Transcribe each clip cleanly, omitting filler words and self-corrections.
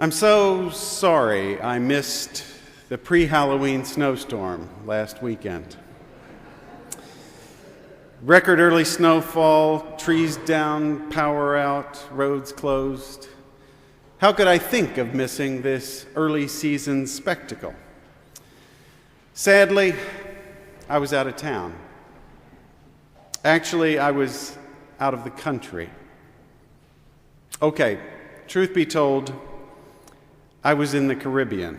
I'm so sorry I missed the pre-Halloween snowstorm last weekend. Record early snowfall, trees down, power out, roads closed. How could I think of missing this early season spectacle? Sadly, I was out of town. Actually, I was out of the country. Okay, truth be told, I was in the Caribbean.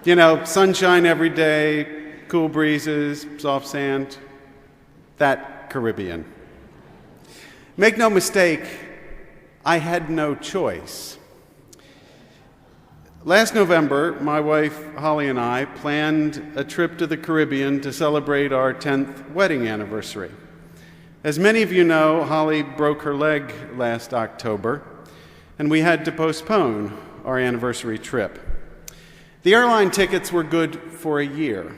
You know, sunshine every day, cool breezes, soft sand, that Caribbean. Make no mistake, I had no choice. Last November, my wife Holly and I planned a trip to the Caribbean to celebrate our 10th wedding anniversary. As many of you know, Holly broke her leg last October, and we had to postpone our anniversary trip. The airline tickets were good for a year.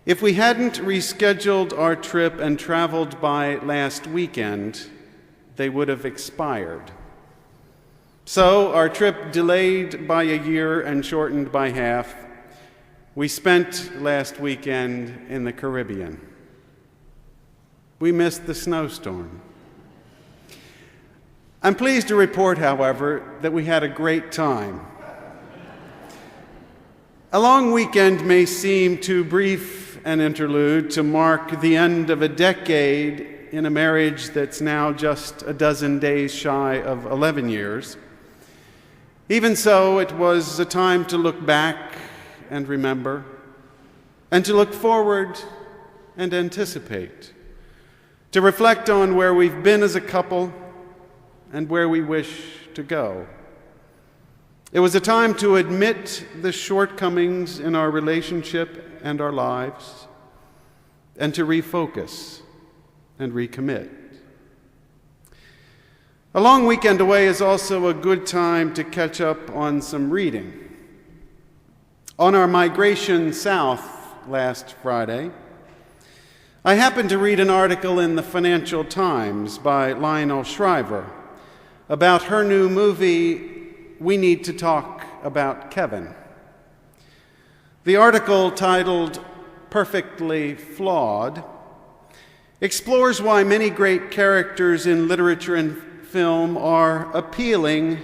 If we hadn't rescheduled our trip and traveled by last weekend, they would have expired. So, our trip delayed by a year and shortened by half, we spent last weekend in the Caribbean. We missed the snowstorm. I'm pleased to report, however, that we had a great time. A long weekend may seem too brief an interlude to mark the end of a decade in a marriage that's now just a dozen days shy of 11 years. Even so, it was a time to look back and remember, and to look forward and anticipate, to reflect on where we've been as a couple and where we wish to go. It was a time to admit the shortcomings in our relationship and our lives, and to refocus and recommit. A long weekend away is also a good time to catch up on some reading. On our migration south last Friday, I happened to read an article in the Financial Times by Lionel Shriver about her new movie, We Need to Talk About Kevin. The article, titled Perfectly Flawed, explores why many great characters in literature and film are appealing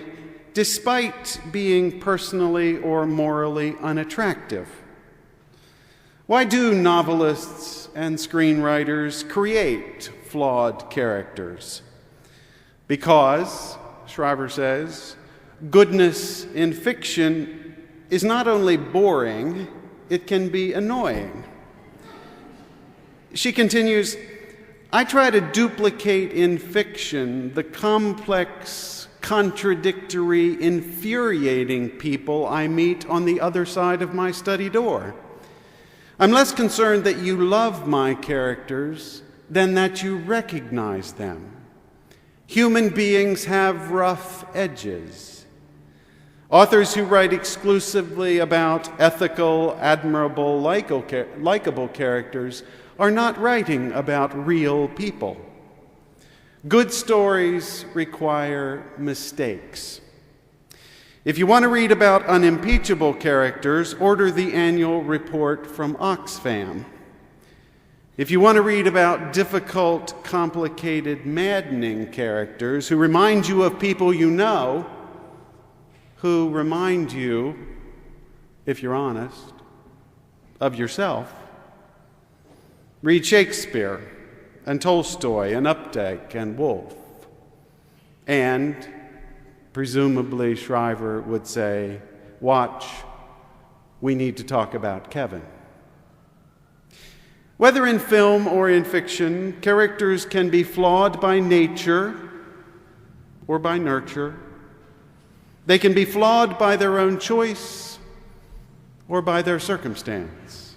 despite being personally or morally unattractive. Why do novelists and screenwriters create flawed characters? Because, Shriver says, goodness in fiction is not only boring, it can be annoying. She continues, I try to duplicate in fiction the complex, contradictory, infuriating people I meet on the other side of my study door. I'm less concerned that you love my characters than that you recognize them. Human beings have rough edges. Authors who write exclusively about ethical, admirable, likable characters are not writing about real people. Good stories require mistakes. If you want to read about unimpeachable characters, order the annual report from Oxfam. If you want to read about difficult, complicated, maddening characters who remind you of people you know, who remind you, if you're honest, of yourself, read Shakespeare and Tolstoy and Updike and Woolf. And, presumably, Shriver would say, watch, We Need to Talk About Kevin. Whether in film or in fiction, characters can be flawed by nature or by nurture. They can be flawed by their own choice or by their circumstance.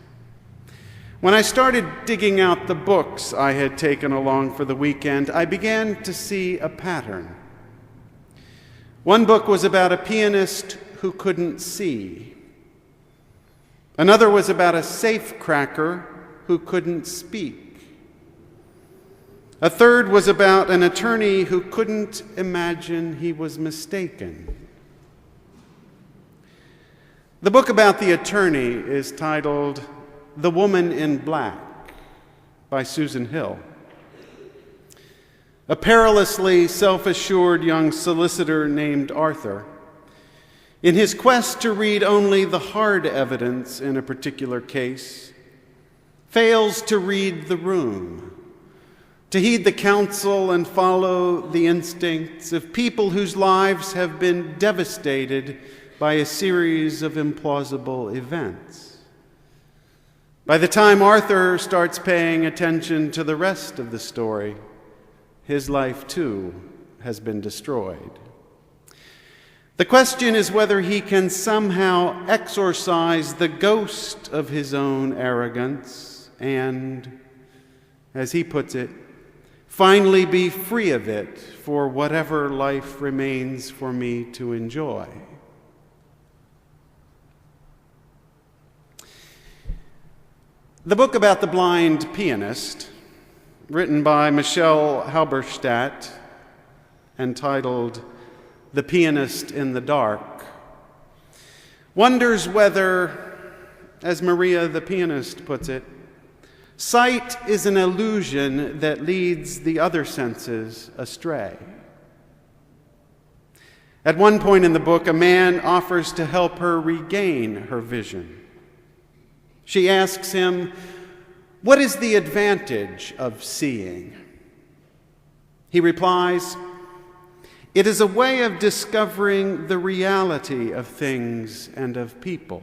When I started digging out the books I had taken along for the weekend, I began to see a pattern. One book was about a pianist who couldn't see. Another was about a safecracker who couldn't speak. A third was about an attorney who couldn't imagine he was mistaken. The book about the attorney is titled The Woman in Black by Susan Hill. A perilously self-assured young solicitor named Arthur, in his quest to read only the hard evidence in a particular case, fails to read the room, to heed the counsel and follow the instincts of people whose lives have been devastated by a series of implausible events. By the time Arthur starts paying attention to the rest of the story, his life too has been destroyed. The question is whether he can somehow exorcise the ghost of his own arrogance and, as he puts it, finally be free of it for whatever life remains for me to enjoy. The book about the blind pianist, written by Michelle Halberstadt and titled The Pianist in the Dark, wonders whether, as Maria the pianist puts it, sight is an illusion that leads the other senses astray. At one point in the book, a man offers to help her regain her vision. She asks him, "What is the advantage of seeing?" He replies, "It is a way of discovering the reality of things and of people.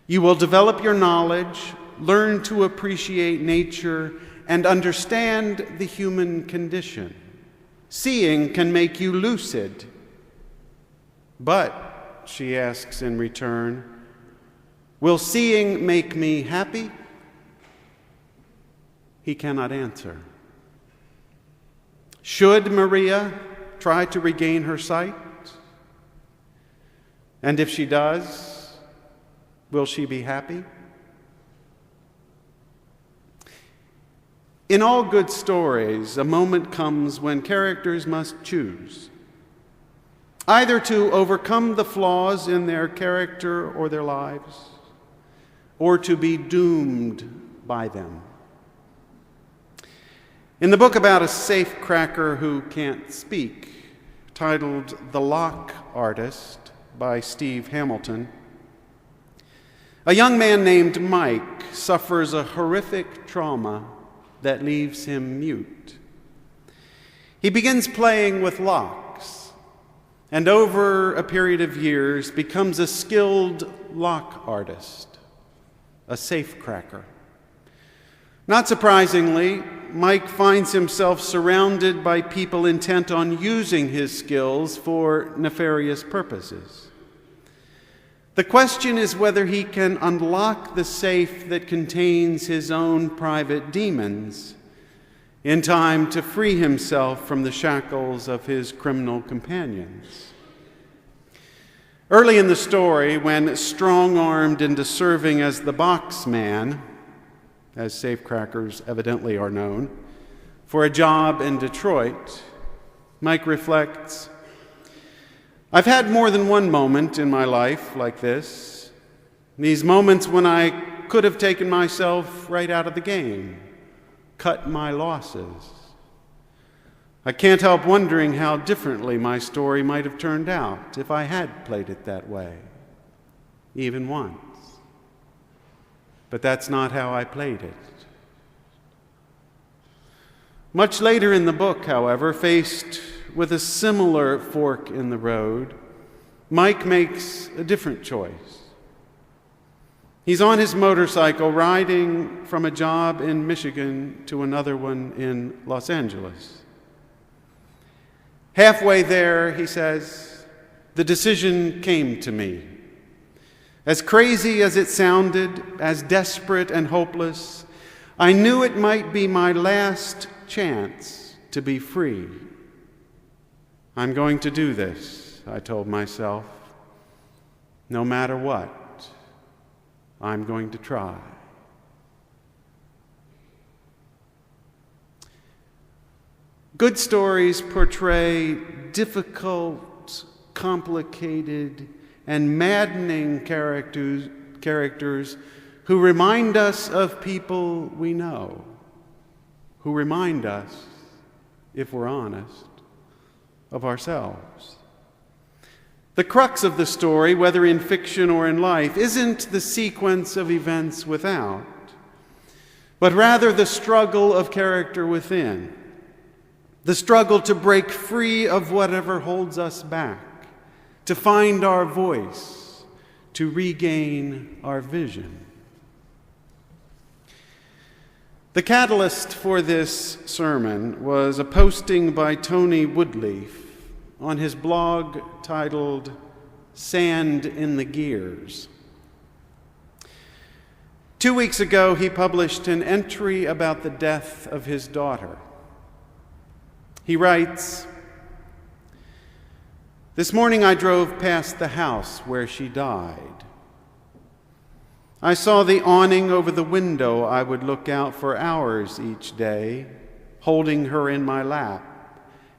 You will develop your knowledge, learn to appreciate nature, and understand the human condition. Seeing can make you lucid." "But," she asks in return, "will seeing make me happy?" He cannot answer. Should Maria try to regain her sight? And if she does, will she be happy? In all good stories, a moment comes when characters must choose, either to overcome the flaws in their character or their lives, or to be doomed by them. In the book about a safecracker who can't speak, titled The Lock Artist by Steve Hamilton, a young man named Mike suffers a horrific trauma that leaves him mute. He begins playing with locks, and over a period of years becomes a skilled lock artist, a safecracker. Not surprisingly, Mike finds himself surrounded by people intent on using his skills for nefarious purposes. The question is whether he can unlock the safe that contains his own private demons in time to free himself from the shackles of his criminal companions. Early in the story, when strong-armed into serving as the box man, as safecrackers evidently are known, for a job in Detroit, Mike reflects, "I've had more than one moment in my life like this, these moments when I could have taken myself right out of the game, cut my losses. I can't help wondering how differently my story might have turned out if I had played it that way, even once. But that's not how I played it." Much later in the book, however, faced with a similar fork in the road, Mike makes a different choice. He's on his motorcycle riding from a job in Michigan to another one in Los Angeles. Halfway there, he says, the decision came to me. As crazy as it sounded, as desperate and hopeless, I knew it might be my last chance to be free. I'm going to do this, I told myself. No matter what, I'm going to try. Good stories portray difficult, complicated, and maddening characters who remind us of people we know, who remind us, if we're honest, of ourselves. The crux of the story, whether in fiction or in life, isn't the sequence of events without, but rather the struggle of character within, the struggle to break free of whatever holds us back, to find our voice, to regain our vision. The catalyst for this sermon was a posting by Tony Woodleaf on his blog titled Sand in the Gears. 2 weeks ago, he published an entry about the death of his daughter. He writes, "This morning I drove past the house where she died. I saw the awning over the window I would look out for hours each day, holding her in my lap,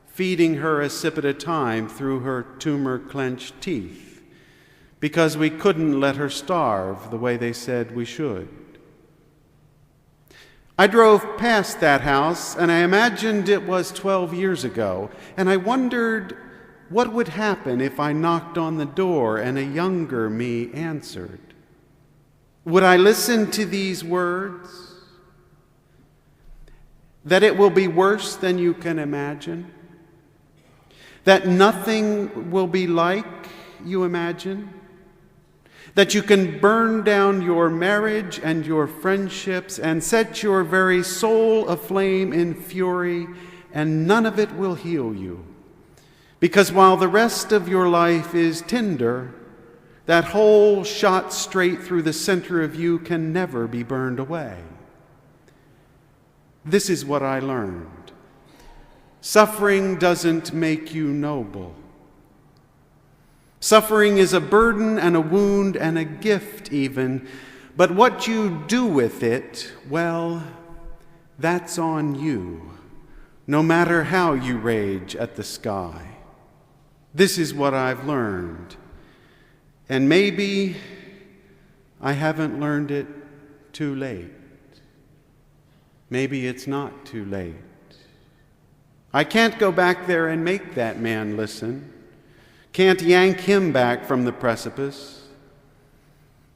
feeding her a sip at a time through her tumor-clenched teeth, because we couldn't let her starve the way they said we should. I drove past that house, and I imagined it was 12 years ago, and I wondered what would happen if I knocked on the door and a younger me answered. Would I listen to these words? That it will be worse than you can imagine? That nothing will be like you imagine? That you can burn down your marriage and your friendships and set your very soul aflame in fury, and none of it will heal you? Because while the rest of your life is tinder, that hole shot straight through the center of you can never be burned away. This is what I learned. Suffering doesn't make you noble. Suffering is a burden and a wound and a gift even, but what you do with it, well, that's on you, no matter how you rage at the sky. This is what I've learned. And maybe I haven't learned it too late. Maybe it's not too late. I can't go back there and make that man listen. Can't yank him back from the precipice.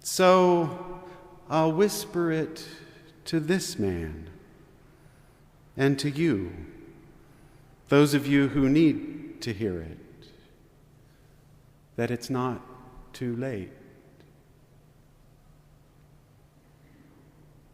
So I'll whisper it to this man and to you, those of you who need to hear it, that it's not too late.